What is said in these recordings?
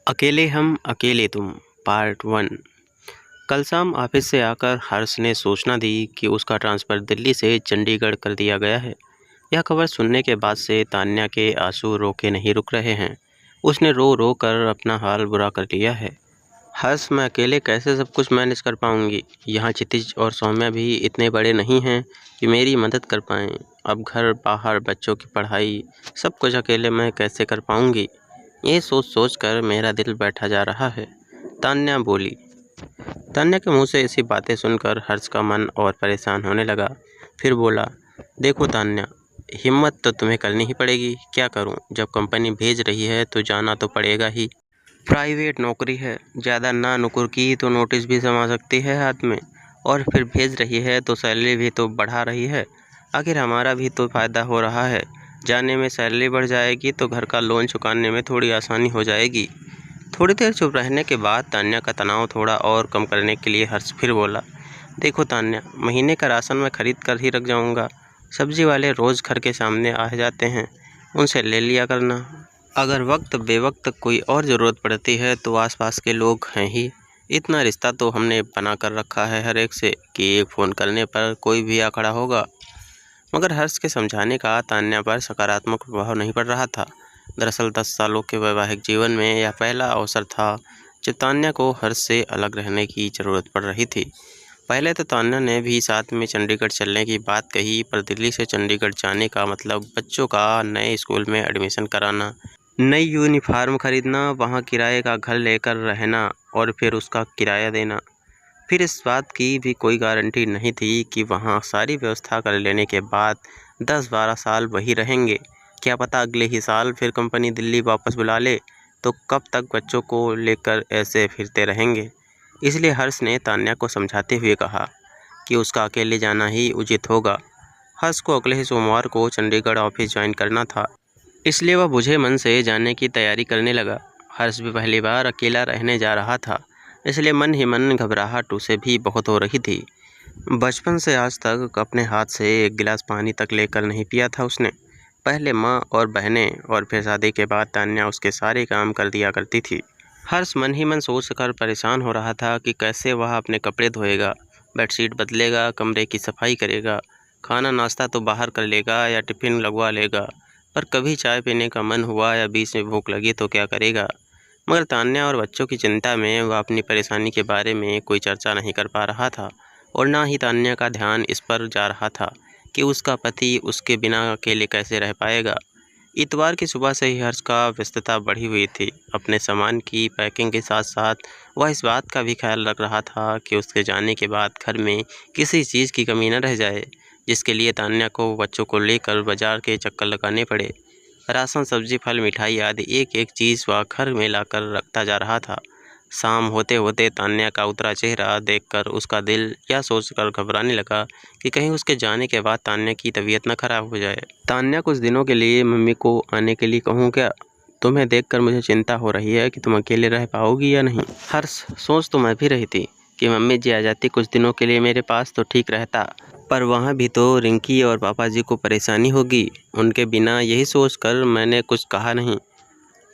अकेले हम अकेले तुम पार्ट 1। कल शाम ऑफिस से आकर हर्ष ने सूचना दी कि उसका ट्रांसफ़र दिल्ली से चंडीगढ़ कर दिया गया है। यह खबर सुनने के बाद से तान्या के आंसू रोके नहीं रुक रहे हैं। उसने रो रो कर अपना हाल बुरा कर लिया है। हर्ष, मैं अकेले कैसे सब कुछ मैनेज कर पाऊंगी? यहाँ क्षितिज और सौम्या भी इतने बड़े नहीं हैं कि मेरी मदद कर पाएं। अब घर बाहर बच्चों की पढ़ाई, सब कुछ अकेले मैं कैसे कर पाऊंगी? ये सोच सोच कर मेरा दिल बैठा जा रहा है, तान्या बोली। तान्या के मुंह से ऐसी बातें सुनकर हर्ष का मन और परेशान होने लगा। फिर बोला, देखो तान्या, हिम्मत तो तुम्हें करनी ही पड़ेगी। क्या करूं? जब कंपनी भेज रही है तो जाना तो पड़ेगा ही। प्राइवेट नौकरी है, ज़्यादा ना नुकुर की तो नोटिस भी समा सकती है हाथ में। और फिर भेज रही है तो सैलरी भी तो बढ़ा रही है। आखिर हमारा भी तो फ़ायदा हो रहा है। जाने में सैलरी बढ़ जाएगी तो घर का लोन चुकाने में थोड़ी आसानी हो जाएगी। थोड़ी देर चुप रहने के बाद तान्या का तनाव थोड़ा और कम करने के लिए हर्ष फिर बोला, देखो तान्या, महीने का राशन मैं खरीद कर ही रख जाऊंगा। सब्जी वाले रोज़ घर के सामने आ जाते हैं, उनसे ले लिया करना। अगर वक्त बेवक्त कोई और ज़रूरत पड़ती है तो आसपास के लोग हैं ही। इतना रिश्ता तो हमने बना कर रखा है हर एक से कि एक फ़ोन करने पर कोई भी आ खड़ा होगा। मगर हर्ष के समझाने का तान्या पर सकारात्मक प्रभाव नहीं पड़ रहा था। दरअसल 10 सालों के वैवाहिक जीवन में यह पहला अवसर था जब तान्या को हर्ष से अलग रहने की ज़रूरत पड़ रही थी। पहले तो तान्या ने भी साथ में चंडीगढ़ चलने की बात कही, पर दिल्ली से चंडीगढ़ जाने का मतलब बच्चों का नए स्कूल में एडमिशन कराना, नई यूनिफॉर्म खरीदना, वहाँ किराए का घर लेकर रहना और फिर उसका किराया देना। फिर इस बात की भी कोई गारंटी नहीं थी कि वहाँ सारी व्यवस्था कर लेने के बाद 10-12 साल वही रहेंगे। क्या पता अगले ही साल फिर कंपनी दिल्ली वापस बुला ले, तो कब तक बच्चों को लेकर ऐसे फिरते रहेंगे। इसलिए हर्ष ने तान्या को समझाते हुए कहा कि उसका अकेले जाना ही उचित होगा। हर्ष को अगले ही सोमवार को चंडीगढ़ ऑफिस ज्वाइन करना था, इसलिए वह बुझे मन से जाने की तैयारी करने लगा। हर्ष भी पहली बार अकेला रहने जा रहा था, इसलिए मन ही मन घबराहट उसे भी बहुत हो रही थी। बचपन से आज तक अपने हाथ से एक गिलास पानी तक लेकर नहीं पिया था उसने। पहले माँ और बहनें और फिर शादी के बाद तान्या उसके सारे काम कर दिया करती थी। हर्ष मन ही मन सोच कर परेशान हो रहा था कि कैसे वह अपने कपड़े धोएगा, बेडशीट बदलेगा, कमरे की सफाई करेगा, खाना नाश्ता तो बाहर कर लेगा या टिफ़िन लगवा लेगा, पर कभी चाय पीने का मन हुआ या बीच में भूख लगी तो क्या करेगा। मगर तान्या और बच्चों की चिंता में वह अपनी परेशानी के बारे में कोई चर्चा नहीं कर पा रहा था, और ना ही तान्या का ध्यान इस पर जा रहा था कि उसका पति उसके बिना अकेले कैसे रह पाएगा। इतवार की सुबह से ही हर्ष का व्यस्तता बढ़ी हुई थी। अपने सामान की पैकिंग के साथ साथ वह इस बात का भी ख्याल रख रहा था कि उसके जाने के बाद घर में किसी चीज़ की कमी न रह जाए, जिसके लिए तान्या को बच्चों को लेकर बाजार के चक्कर लगाने पड़े। राशन, सब्जी, फल, मिठाई आदि एक एक चीज़ वह घर में लाकर रखता जा रहा था। शाम होते होते तान्या का उतरा चेहरा देखकर उसका दिल यह सोचकर घबराने लगा कि कहीं उसके जाने के बाद तान्या की तबीयत न खराब हो जाए। तान्या, कुछ दिनों के लिए मम्मी को आने के लिए कहूँ क्या? तुम्हें देखकर मुझे चिंता हो रही है कि तुम अकेले रह पाओगी या नहीं। हर्ष, सोच तो मैं भी रही थी कि मम्मी जी आ जाती कुछ दिनों के लिए मेरे पास तो ठीक रहता, पर वहाँ भी तो रिंकी और पापा जी को परेशानी होगी उनके बिना। यही सोचकर मैंने कुछ कहा नहीं।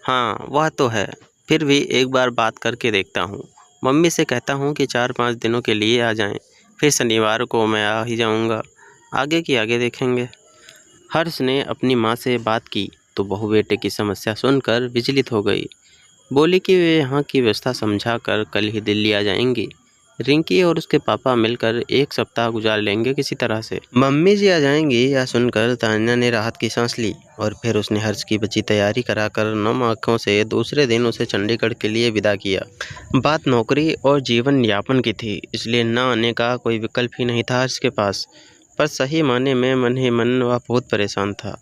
हाँ, वह तो है, फिर भी एक बार बात करके देखता हूँ। मम्मी से कहता हूँ कि 4-5 दिनों के लिए आ जाएं, फिर शनिवार को मैं आ ही जाऊँगा। आगे की आगे देखेंगे। हर्ष ने अपनी माँ से बात की तो बहू बेटे की समस्या सुनकर विचलित हो गई। बोली कि वे यहाँ की व्यवस्था समझा कर कल ही दिल्ली आ जाएंगी। रिंकी और उसके पापा मिलकर एक सप्ताह गुजार लेंगे किसी तरह से। मम्मी जी आ जाएंगी यह सुनकर तान्या ने राहत की सांस ली, और फिर उसने हर्ष की बची तैयारी कराकर नम आँखों से दूसरे दिन उसे चंडीगढ़ के लिए विदा किया। बात नौकरी और जीवन यापन की थी, इसलिए न आने का कोई विकल्प ही नहीं था हर्ष के पास। पर सही मायने में मन ही मन वह बहुत परेशान था।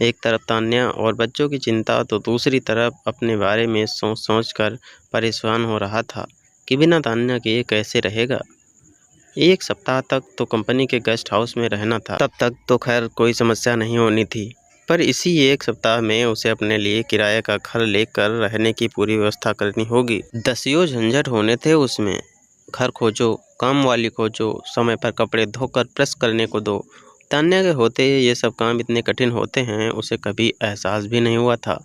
एक तरफ तान्या और बच्चों की चिंता तो दूसरी तरफ अपने बारे में सोच सोच कर परेशान हो रहा था कि बिना तान्या के कैसे रहेगा। एक सप्ताह तक तो कंपनी के गेस्ट हाउस में रहना था, तब तक तो खैर कोई समस्या नहीं होनी थी, पर इसी एक सप्ताह में उसे अपने लिए किराए का घर लेकर रहने की पूरी व्यवस्था करनी होगी। दसियों झंझट होने थे उसमें। घर खोजो, काम वाली खोजो, समय पर कपड़े धोकर प्रेस करने को दो। तान्या के होते ये सब काम इतने कठिन होते हैं उसे कभी एहसास भी नहीं हुआ था।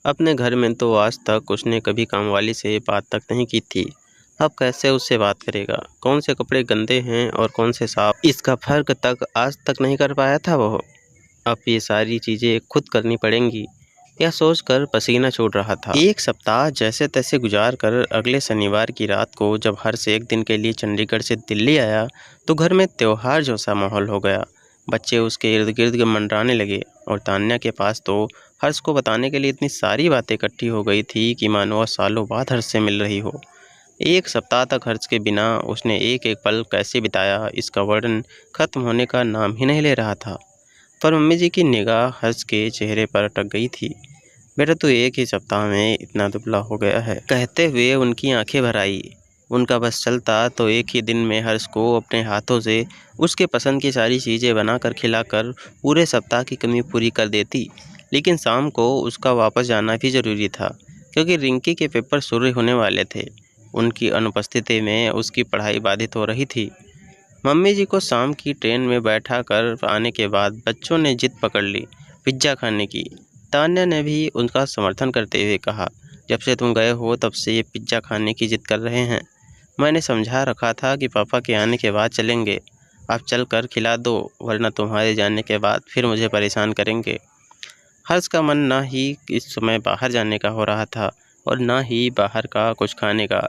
अपने घर में तो आज तक उसने कभी कामवाली से बात तक नहीं की थी। अब कैसे उससे बात करेगा? कौन से कपड़े गंदे हैं और कौन से साफ, इसका फर्क तक आज तक नहीं कर पाया था वह। अब ये सारी चीज़ें खुद करनी पड़ेंगी, यह सोचकर पसीना छूट रहा था। एक सप्ताह जैसे तैसे गुजार कर अगले शनिवार की रात को जब हर्ष एक दिन के लिए चंडीगढ़ से दिल्ली आया तो घर में त्योहार जैसा माहौल हो गया। बच्चे उसके इर्द गिर्द मंडराने लगे और तान्या के पास तो हर्ष को बताने के लिए इतनी सारी बातें इकट्ठी हो गई थी कि मानो वह सालों बाद हर्ष से मिल रही हो। एक सप्ताह तक हर्ष के बिना उसने एक एक पल कैसे बिताया, इसका वर्णन खत्म होने का नाम ही नहीं ले रहा था। पर मम्मी जी की निगाह हर्ष के चेहरे पर अटक गई थी। बेटा तू एक ही सप्ताह में इतना दुबला हो गया है, कहते हुए उनकी आंखें भर आई। उनका बस चलता तो एक ही दिन में हर्ष को अपने हाथों से उसके पसंद की सारी चीज़ें बनाकर खिलाकर पूरे सप्ताह की कमी पूरी कर देती। लेकिन शाम को उसका वापस जाना भी ज़रूरी था, क्योंकि रिंकी के पेपर शुरू होने वाले थे। उनकी अनुपस्थिति में उसकी पढ़ाई बाधित हो रही थी। मम्मी जी को शाम की ट्रेन में बैठा कर आने के बाद बच्चों ने जिद पकड़ ली पिज्ज़ा खाने की। तान्या ने भी उनका समर्थन करते हुए कहा, जब से तुम गए हो तब से ये पिज्ज़ा खाने की जिद कर रहे हैं। मैंने समझा रखा था कि पापा के आने के बाद चलेंगे। आप चल कर खिला दो, वरना तुम्हारे जाने के बाद फिर मुझे परेशान करेंगे। हर्ष का मन ना ही इस समय बाहर जाने का हो रहा था और ना ही बाहर का कुछ खाने का।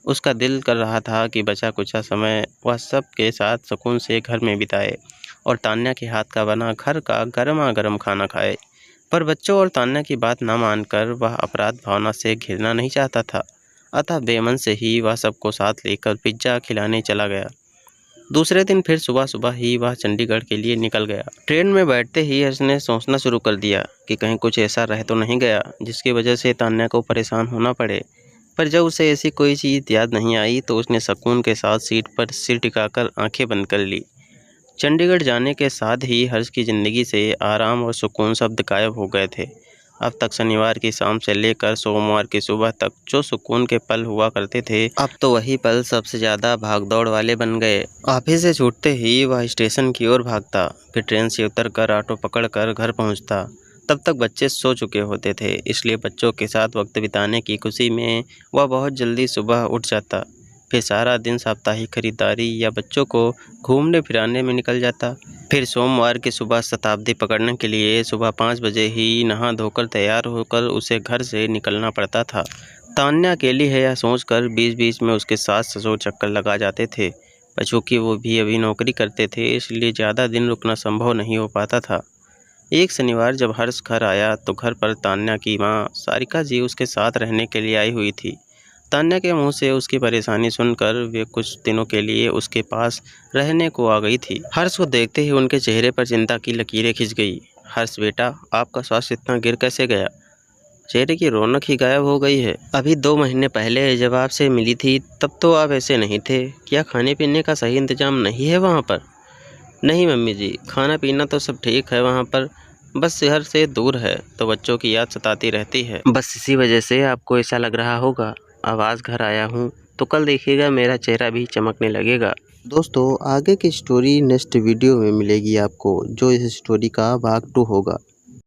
उसका दिल कर रहा था कि बचा कुचा समय वह सब के साथ सुकून से घर में बिताए और तान्या के हाथ का बना घर का गर्मा गर्म खाना खाए। पर बच्चों और तान्या की बात न मानकर वह अपराध भावना से घिरना नहीं चाहता था, अतः बेमन से ही वह सबको साथ लेकर पिज्ज़ा खिलाने चला गया। दूसरे दिन फिर सुबह सुबह ही वह चंडीगढ़ के लिए निकल गया। ट्रेन में बैठते ही हर्ष ने सोचना शुरू कर दिया कि कहीं कुछ ऐसा रह तो नहीं गया जिसकी वजह से तान्या को परेशान होना पड़े। पर जब उसे ऐसी कोई चीज़ याद नहीं आई तो उसने सुकून के साथ सीट पर सिर टिकाकर आंखें बंद कर ली। चंडीगढ़ जाने के साथ ही हर्ष की ज़िंदगी से आराम और सुकून शब्द गायब हो गए थे। अब तक शनिवार की शाम से लेकर सोमवार की सुबह तक जो सुकून के पल हुआ करते थे, अब तो वही पल सबसे ज़्यादा भागदौड़ वाले बन गए। ऑफिस से छूटते ही वह स्टेशन की ओर भागता, फिर ट्रेन से उतरकर ऑटो पकड़कर घर पहुंचता। तब तक बच्चे सो चुके होते थे, इसलिए बच्चों के साथ वक्त बिताने की खुशी में वह बहुत जल्दी सुबह उठ जाता। फिर सारा दिन साप्ताहिक खरीदारी या बच्चों को घूमने फिराने में निकल जाता। फिर सोमवार की सुबह शताब्दी पकड़ने के लिए सुबह 5 बजे ही नहा धोकर तैयार होकर उसे घर से निकलना पड़ता था। तान्या अकेली है यह सोचकर बीच बीच में उसके साथ ससुर चक्कर लगा जाते थे, पर चूँकि वो भी अभी नौकरी करते थे इसलिए ज़्यादा दिन रुकना संभव नहीं हो पाता था। एक शनिवार जब हर्ष घर आया तो घर पर तान्या की माँ सारिका जी उसके साथ रहने के लिए आई हुई थी। तान्या के मुंह से उसकी परेशानी सुनकर वे कुछ दिनों के लिए उसके पास रहने को आ गई थी। हर्ष को देखते ही उनके चेहरे पर चिंता की लकीरें खिंच गई। हर्ष बेटा, आपका स्वास्थ्य इतना गिर कैसे गया? चेहरे की रौनक ही गायब हो गई है। अभी 2 महीने पहले जब आपसे मिली थी तब तो आप ऐसे नहीं थे। क्या खाने पीने का सही इंतजाम नहीं है वहाँ पर? नहीं मम्मी जी, खाना पीना तो सब ठीक है वहाँ पर, बस शहर से दूर है तो बच्चों की याद सताती रहती है। बस इसी वजह से आपको ऐसा लग रहा होगा। अब आज घर आया हूँ तो कल देखिएगा मेरा चेहरा भी चमकने लगेगा। दोस्तों, आगे की स्टोरी नेक्स्ट वीडियो में मिलेगी आपको, जो इस स्टोरी का भाग 2 होगा।